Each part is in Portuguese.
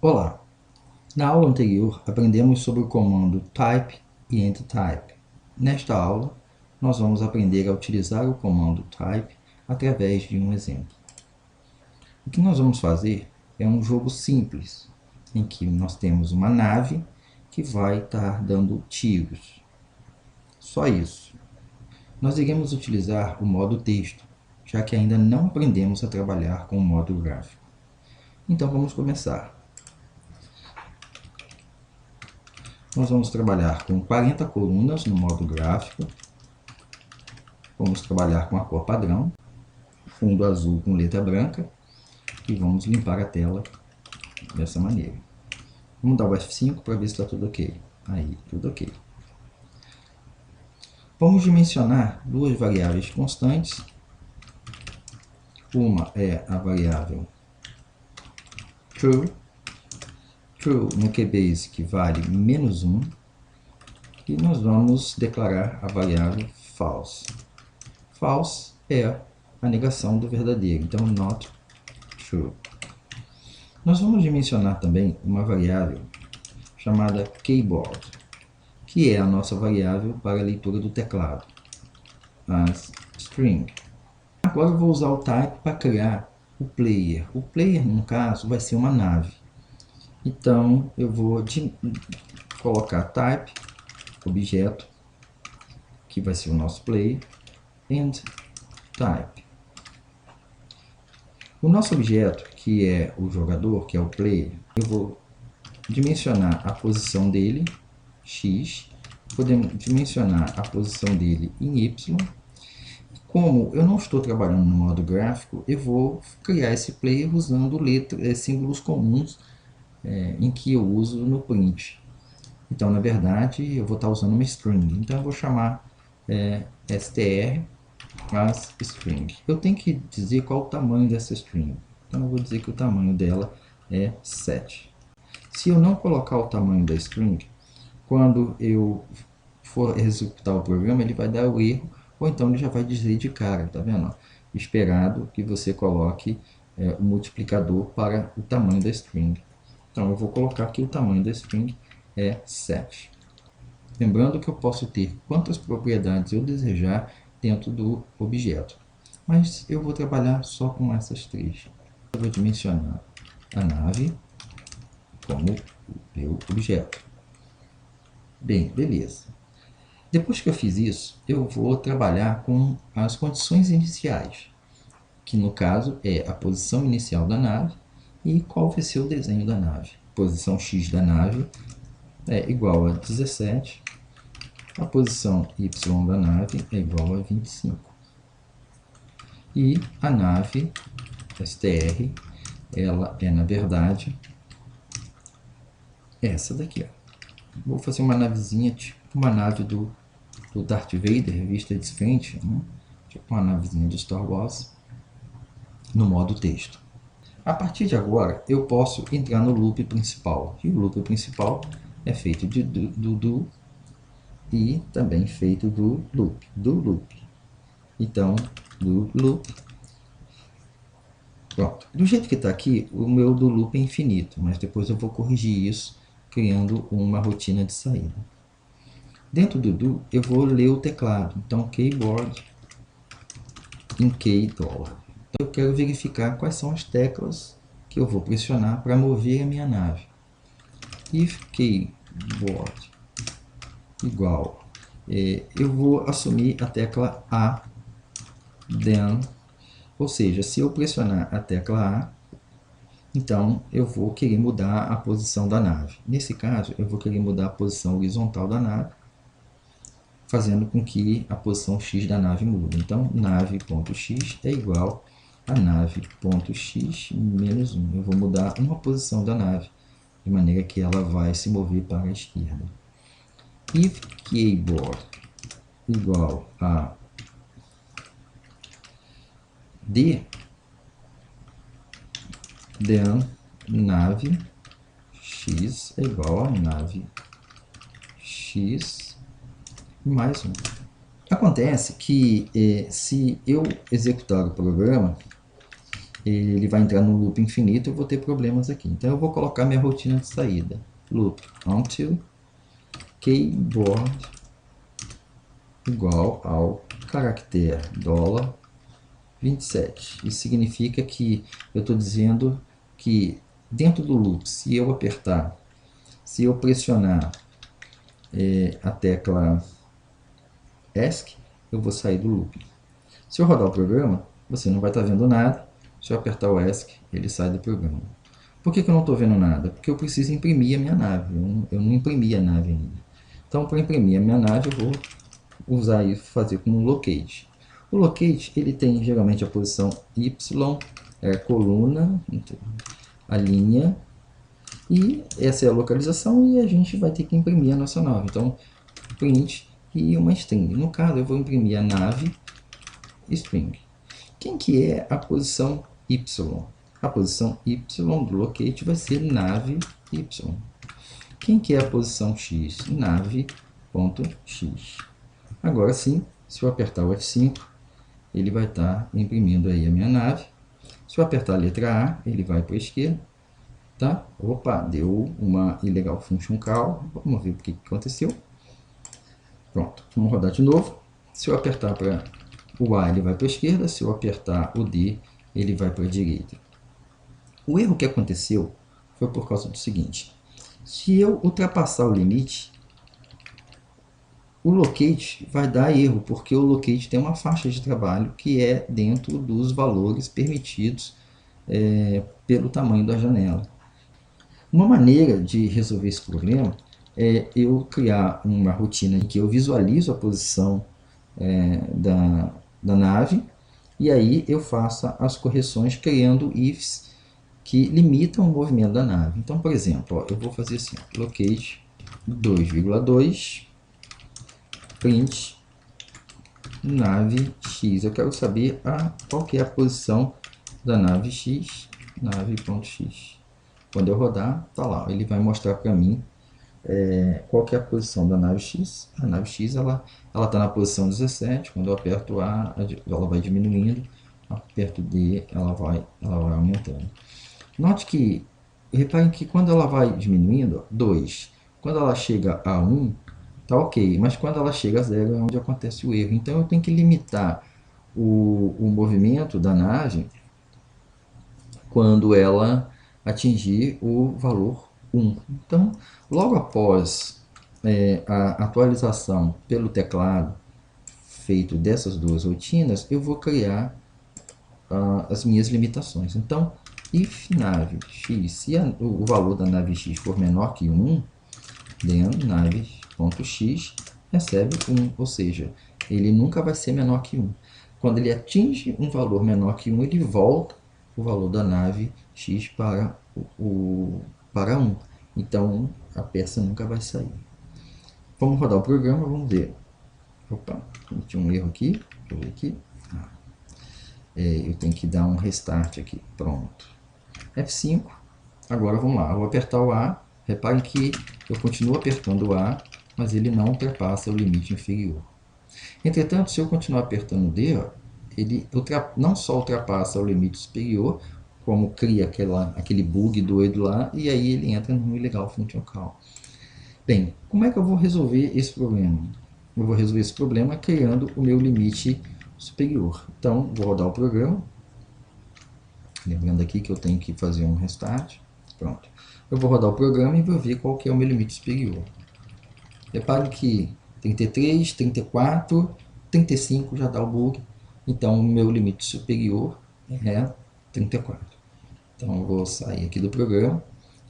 Olá! Na aula anterior, aprendemos sobre o comando type e endtype. Nesta aula, nós vamos aprender a utilizar o comando type através de um exemplo. O que nós vamos fazer é um jogo simples, em que nós temos uma nave que vai estar dando tiros. Só isso. Nós iremos utilizar o modo texto, já que ainda não aprendemos a trabalhar com o modo gráfico. Então vamos começar. Nós vamos trabalhar com 40 colunas no modo gráfico. Vamos trabalhar com a cor padrão, fundo azul com letra branca, e vamos limpar a tela dessa maneira. Vamos dar o F5 para ver se está tudo ok. Aí, tudo ok. Vamos dimensionar duas variáveis constantes. Uma é a variável true. True no QBasic vale -1. E nós vamos declarar a variável false. False é a negação do verdadeiro, então not true. Nós vamos dimensionar também uma variável chamada keyboard, que é a nossa variável para a leitura do teclado, as string. Agora eu vou usar o type para criar o player. O player, no caso, vai ser uma nave. Então, eu vou colocar type, objeto, que vai ser o nosso player, and type. O nosso objeto, que é o jogador, que é o player, eu vou dimensionar a posição dele, x, podemos dimensionar a posição dele em y. Como eu não estou trabalhando no modo gráfico, eu vou criar esse player usando símbolos comuns em que eu uso no print. Então, na verdade, eu vou estar usando uma string. Então, eu vou chamar str as string. Eu tenho que dizer qual o tamanho dessa string. Então, eu vou dizer que o tamanho dela é 7. Se eu não colocar o tamanho da string, quando eu for executar o programa, ele vai dar o erro, ou então ele já vai dizer de cara, tá vendo? Esperado que você coloque o multiplicador para o tamanho da string. Então, eu vou colocar que o tamanho da string é 7. Lembrando que eu posso ter quantas propriedades eu desejar dentro do objeto. Mas eu vou trabalhar só com essas três. Eu vou dimensionar a nave como meu objeto. Bem, beleza. Depois que eu fiz isso, eu vou trabalhar com as condições iniciais, que no caso é a posição inicial da nave e qual vai ser o desenho da nave. Posição x da nave é igual a 17, a posição y da nave é igual a 25. E a nave str, ela é na verdade essa daqui. Ó. Vou fazer uma navezinha, tipo uma nave do Darth Vader, vista de frente, né? Tipo uma navezinha de Star Wars, no modo texto. A partir de agora, eu posso entrar no loop principal. E o loop principal é feito do e também feito do loop. Então, do loop. Pronto. Do jeito que está aqui, o meu do loop é infinito, mas depois eu vou corrigir isso, criando uma rotina de saída. Dentro do do, eu vou ler o teclado. Então, keyboard em $. Eu quero verificar quais são as teclas que eu vou pressionar para mover a minha nave. If keyboard igual, eu vou assumir a tecla A, then, ou seja, se eu pressionar a tecla A, então eu vou querer mudar a posição da nave. Nesse caso, eu vou querer mudar a posição horizontal da nave, fazendo com que a posição x da nave mude. Então, nave.x é igual a nave.x menos 1. Eu vou mudar uma posição da nave, de maneira que ela vai se mover para a esquerda. If keyboard igual a D, then nave x é igual a nave x mais 1. Acontece que se eu executar o programa, ele vai entrar no loop infinito, eu vou ter problemas aqui. Então eu vou colocar minha rotina de saída. Loop until keyboard igual ao caractere $27. Isso significa que eu estou dizendo que dentro do loop, se eu pressionar a tecla ESC, eu vou sair do loop. Se eu rodar o programa, você não vai estar vendo nada. Se eu apertar o ESC, ele sai do programa. Por que eu não estou vendo nada? Porque eu preciso imprimir a minha nave. Eu não imprimi a nave ainda. Então, para imprimir a minha nave, eu vou usar isso, fazer com um locate. O locate, ele tem geralmente a posição Y, coluna, a linha, e essa é a localização, e a gente vai ter que imprimir a nossa nave. Então, print e uma string. No caso, eu vou imprimir a nave string. Quem que é a posição Y? A posição Y do locate vai ser nave Y. Quem que é a posição X? Nave.x. Agora sim, se eu apertar o F5, ele vai estar imprimindo aí a minha nave. Se eu apertar a letra A, ele vai para a esquerda. Tá? Opa, deu uma illegal function call. Vamos ver o que aconteceu. Pronto, vamos rodar de novo. Se eu apertar para o A, ele vai para a esquerda. Se eu apertar o D, ele vai para a direita. O erro que aconteceu foi por causa do seguinte. Se eu ultrapassar o limite, o locate vai dar erro, porque o locate tem uma faixa de trabalho que é dentro dos valores permitidos pelo tamanho da janela. Uma maneira de resolver esse problema é eu criar uma rotina em que eu visualizo a posição da nave e aí eu faço as correções criando ifs que limitam o movimento da nave. Então, por exemplo, eu vou fazer assim, locate 2,2 print nave X. Eu quero saber qual que é a posição da nave X, nave.x. Quando eu rodar, tá lá, ele vai mostrar para mim qual que é a posição da nave X. A nave X ela está na posição 17, quando eu aperto A, ela vai diminuindo, aperto D, ela vai aumentando. Note que, reparem que quando ela vai diminuindo, 2, quando ela chega a 1, tá ok, mas quando ela chega a 0 é onde acontece o erro. Então eu tenho que limitar o movimento da nave quando ela atingir o valor 1. Então, logo após a atualização pelo teclado feito dessas duas rotinas, eu vou criar as minhas limitações. Então, if nave x, se o valor da nave x for menor que 1, then nave.x recebe 1, ou seja, ele nunca vai ser menor que 1. Quando ele atinge um valor menor que 1, ele volta o valor da nave x para 1. Então, a peça nunca vai sair. Vamos rodar o programa, vamos ver. Opa, tinha um erro aqui. Deixa eu ver aqui. Eu tenho que dar um restart aqui. Pronto. F5. Agora vamos lá. Eu vou apertar o A. Reparem que eu continuo apertando o A, mas ele não ultrapassa o limite inferior. Entretanto, se eu continuar apertando o D, ele não só ultrapassa o limite superior, como cria aquele bug doido lá, e aí ele entra no illegal function call. Bem, como é que eu vou resolver esse problema? Eu vou resolver esse problema criando o meu limite superior. Então, vou rodar o programa. Lembrando aqui que eu tenho que fazer um restart. Pronto. Eu vou rodar o programa e vou ver qual que é o meu limite superior. Repare que 33, 34, 35 já dá o bug. Então, o meu limite superior é 34. Então, eu vou sair aqui do programa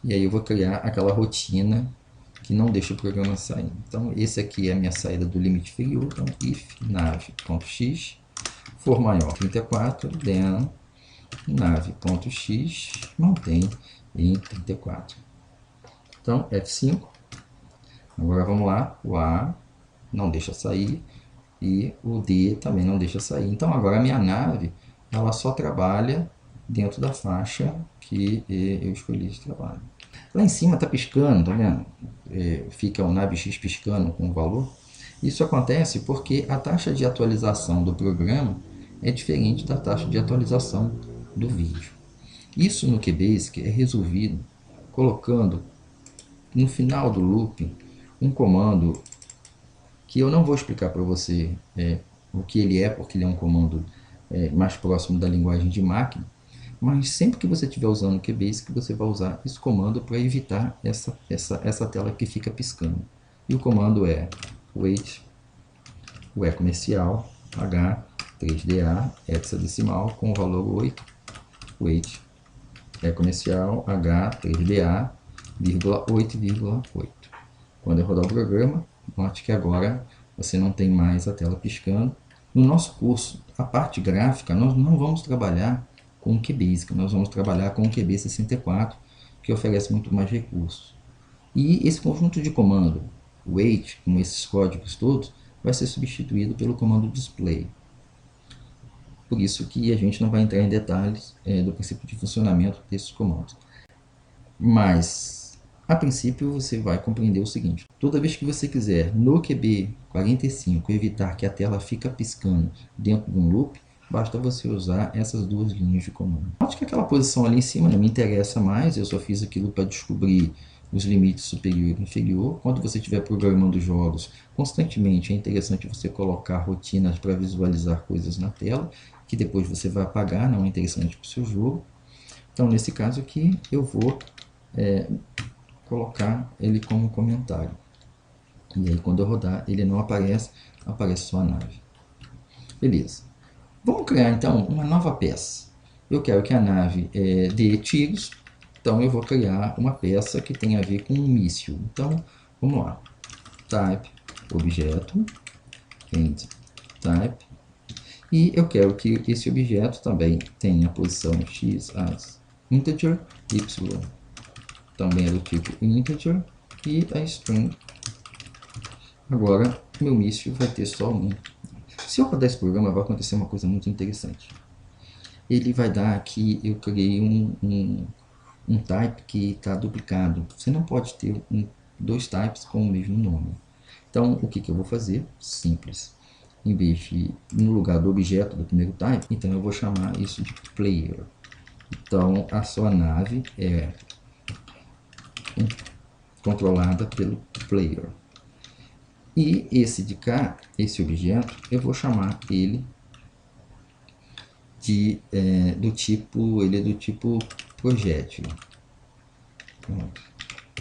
e aí eu vou criar aquela rotina que não deixa o programa sair. Então, esse aqui é a minha saída do limite inferior. Então, if nave.x for maior que 34, then nave.x mantém em 34. Então, F5. Agora vamos lá. O A não deixa sair e o D também não deixa sair. Então, agora a minha nave ela só trabalha dentro da faixa que eu escolhi de trabalho. Lá em cima está piscando, tá vendo? Fica o nave X piscando com o valor. Isso acontece porque a taxa de atualização do programa é diferente da taxa de atualização do vídeo. Isso no QBasic é resolvido colocando no final do loop um comando que eu não vou explicar para você o que ele é, porque ele é um comando mais próximo da linguagem de máquina, mas sempre que você estiver usando o QBasic, você vai usar esse comando para evitar essa tela que fica piscando. E o comando é wait, o E comercial, H, 3DA, hexadecimal com o valor 8, wait, E comercial, H, 3DA, vírgula 8,8. Quando eu rodar o programa, note que agora você não tem mais a tela piscando. No nosso curso, a parte gráfica, nós não vamos trabalhar com o QBasic, nós vamos trabalhar com o QB64, que oferece muito mais recursos. E esse conjunto de comando, wait, com esses códigos todos, vai ser substituído pelo comando display. Por isso que a gente não vai entrar em detalhes do princípio de funcionamento desses comandos. Mas, a princípio, você vai compreender o seguinte. Toda vez que você quiser, no QB45, evitar que a tela fique piscando dentro de um loop, basta você usar essas duas linhas de comando. Note que aquela posição ali em cima não me interessa mais, eu só fiz aquilo para descobrir os limites superior e inferior. Quando você estiver programando jogos, constantemente é interessante você colocar rotinas para visualizar coisas na tela, que depois você vai apagar, não é interessante para o seu jogo. Então, nesse caso aqui, eu vou colocar ele como comentário. E aí, quando eu rodar, ele não aparece, aparece só a nave. Beleza. Vamos criar, então, uma nova peça. Eu quero que a nave dê tiros, então eu vou criar uma peça que tenha a ver com um míssil. Então, vamos lá. Type, objeto, end type. E eu quero que esse objeto também tenha a posição x as integer, y também é do tipo integer, e a string. Agora, meu míssil vai ter só um. Se eu rodar esse programa, vai acontecer uma coisa muito interessante. Ele vai dar aqui, eu criei um type que está duplicado. Você não pode ter dois types com o mesmo nome. Então, o que eu vou fazer? Simples. Em vez de, no lugar do objeto do primeiro type, então eu vou chamar isso de player. Então, a sua nave é controlada pelo player. E esse de cá, esse objeto, eu vou chamar ele do tipo projétil. Pronto.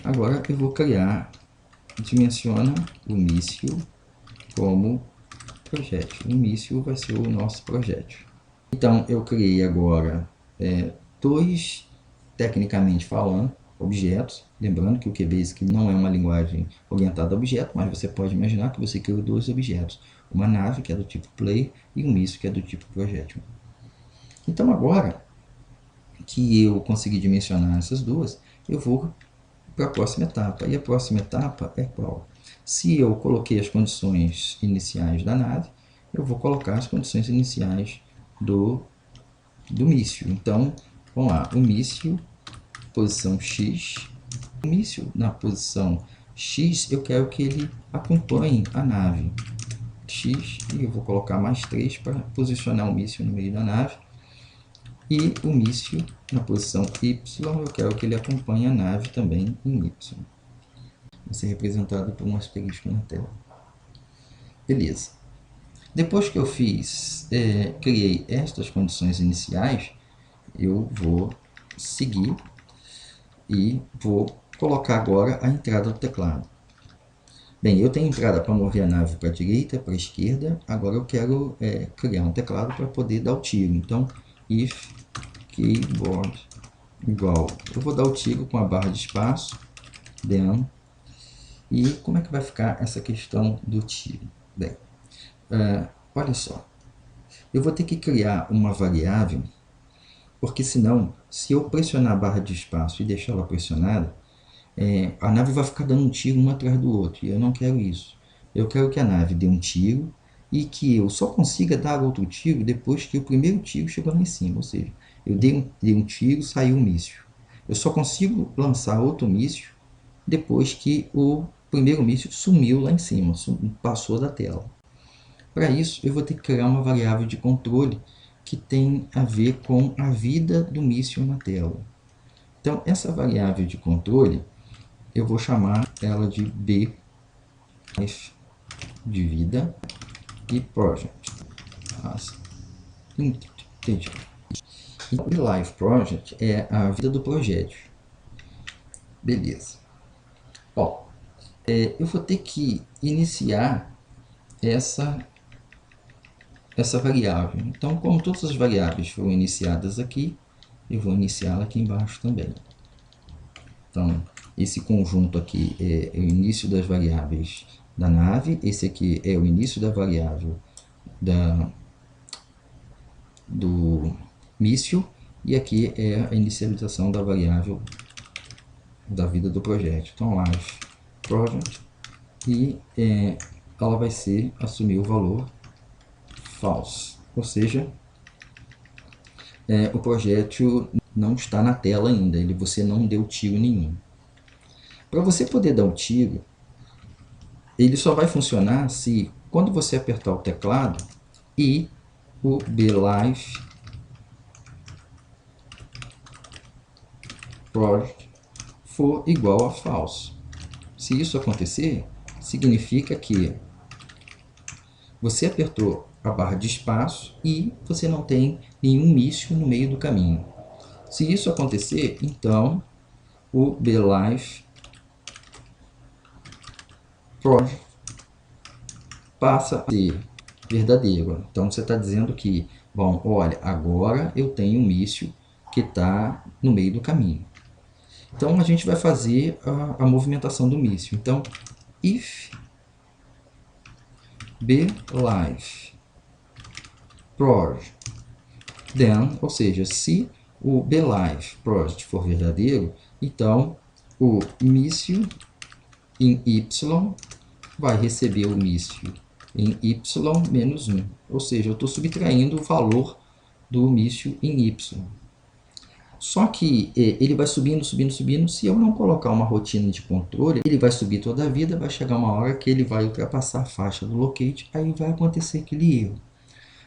Agora eu vou criar, dimensiona o míssil como projétil. O míssil vai ser o nosso projétil. Então eu criei agora dois, tecnicamente falando, objetos. Lembrando que o QBasic não é uma linguagem orientada a objeto, mas você pode imaginar que você criou dois objetos. Uma nave, que é do tipo play, e um míssil, que é do tipo projétil. Então agora que eu consegui dimensionar essas duas, eu vou para a próxima etapa. E a próxima etapa é qual? Se eu coloquei as condições iniciais da nave, eu vou colocar as condições iniciais do míssil. Então, vamos lá, o míssil, posição X. O míssil na posição X, eu quero que ele acompanhe a nave X, e eu vou colocar mais 3 para posicionar o míssil no meio da nave. E o míssil na posição Y, eu quero que ele acompanhe a nave também em Y. Vai ser representado por um asterisco na tela. Beleza. Depois que eu criei estas condições iniciais, eu vou seguir e vou colocar agora a entrada do teclado. Bem, eu tenho entrada para mover a nave para a direita, para a esquerda. Agora eu quero criar um teclado para poder dar o tiro. Então, if keyboard igual, eu vou dar o tiro com a barra de espaço, then. E como é que vai ficar essa questão do tiro? Bem, olha só, eu vou ter que criar uma variável, porque senão, se eu pressionar a barra de espaço e deixar ela pressionada, a nave vai ficar dando um tiro um atrás do outro, e eu não quero isso. Eu quero que a nave dê um tiro e que eu só consiga dar outro tiro depois que o primeiro tiro chegou lá em cima, ou seja, eu dei um tiro, saiu um míssil. Eu só consigo lançar outro míssil depois que o primeiro míssil sumiu lá em cima, passou da tela. Para isso, eu vou ter que criar uma variável de controle que tem a ver com a vida do míssil na tela. Então, essa variável de controle, eu vou chamar ela de B de vida e project. Entendi. E o Life Project é a vida do projétil. Beleza. Ó, eu vou ter que iniciar essa variável. Então, como todas as variáveis foram iniciadas aqui, eu vou iniciá-la aqui embaixo também. Então, esse conjunto aqui é o início das variáveis da nave, esse aqui é o início da variável do míssil, e aqui é a inicialização da variável da vida do projeto. Então, life project, e ela vai assumir o valor false, ou seja, o projétil não está na tela ainda, você não deu tiro nenhum. Para você poder dar o tiro, ele só vai funcionar se, quando você apertar o teclado e o BLife project for igual a false. Se isso acontecer, significa que você apertou a barra de espaço e você não tem nenhum míssil no meio do caminho. Se isso acontecer, então o BLife project passa a ser verdadeiro. Então você está dizendo que, bom, olha, agora eu tenho um míssil que está no meio do caminho. Então a gente vai fazer a movimentação do míssil. Então, if BLife project then, ou seja, se o BLife project for verdadeiro, então o míssil em Y vai receber o míssil em Y menos 1. Ou seja, eu estou subtraindo o valor do míssil em Y. Só que ele vai subindo, subindo, subindo. Se eu não colocar uma rotina de controle, ele vai subir toda a vida, vai chegar uma hora que ele vai ultrapassar a faixa do locate, aí vai acontecer aquele erro.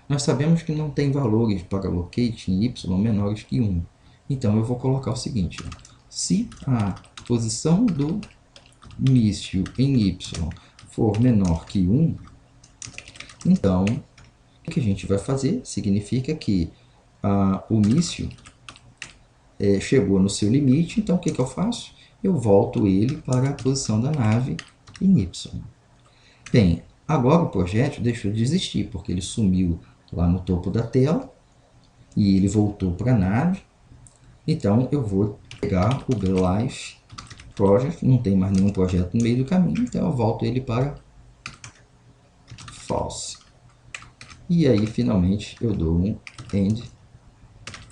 Nós sabemos que não tem valores para locate em Y menores que 1. Então eu vou colocar o seguinte: se a posição do míssil em Y for menor que 1, então o que a gente vai fazer significa que o míssil chegou no seu limite. Então o que eu faço? Eu volto ele para a posição da nave em Y. Bem, agora o projétil deixou de existir, porque ele sumiu lá no topo da tela e ele voltou para a nave. Então eu vou pegar o BLife project, não tem mais nenhum projeto no meio do caminho, então eu volto ele para false. E aí finalmente eu dou um end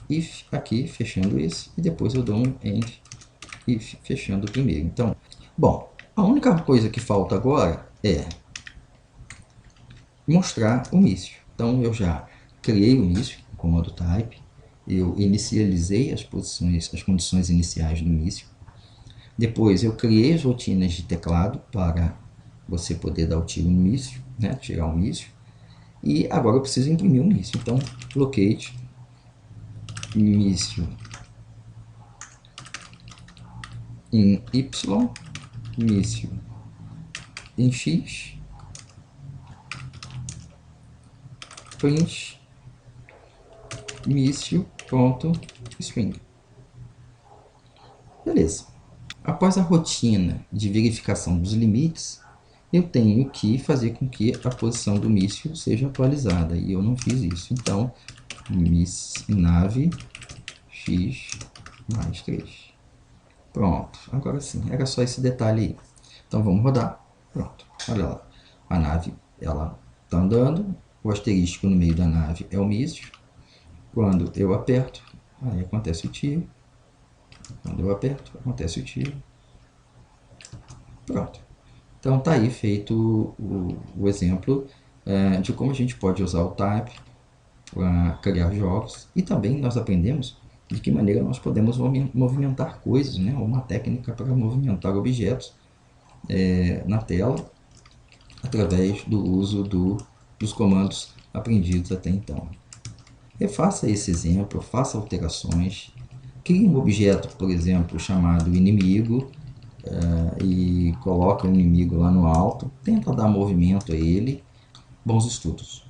if aqui, fechando esse, e depois eu dou um end if fechando o primeiro. Então, bom, a única coisa que falta agora é mostrar o míssil. Então eu já criei o míssil, comando type, eu inicializei as condições iniciais do míssil. Depois eu criei as rotinas de teclado para você poder dar o tiro no míssil, né, tirar o míssil. E agora eu preciso imprimir um míssil. Então, locate míssil em Y, míssil em X, print míssil.string. Beleza. Após a rotina de verificação dos limites, eu tenho que fazer com que a posição do míssil seja atualizada, e eu não fiz isso. Então, nave x mais 3. Pronto, agora sim, era só esse detalhe aí. Então vamos rodar. Pronto, olha lá. A nave, ela está andando, o asterístico no meio da nave é o míssil. Quando eu aperto, aí acontece o tiro. Quando eu aperto, acontece o tiro. Pronto. Então tá aí feito o exemplo de como a gente pode usar o type para criar jogos. E também nós aprendemos de que maneira nós podemos movimentar coisas, né? Uma técnica para movimentar objetos na tela através do uso dos comandos aprendidos até então. Refaça esse exemplo, faça alterações, crie um objeto, por exemplo, chamado inimigo, e coloca o inimigo lá no alto, tenta dar movimento a ele. Bons estudos!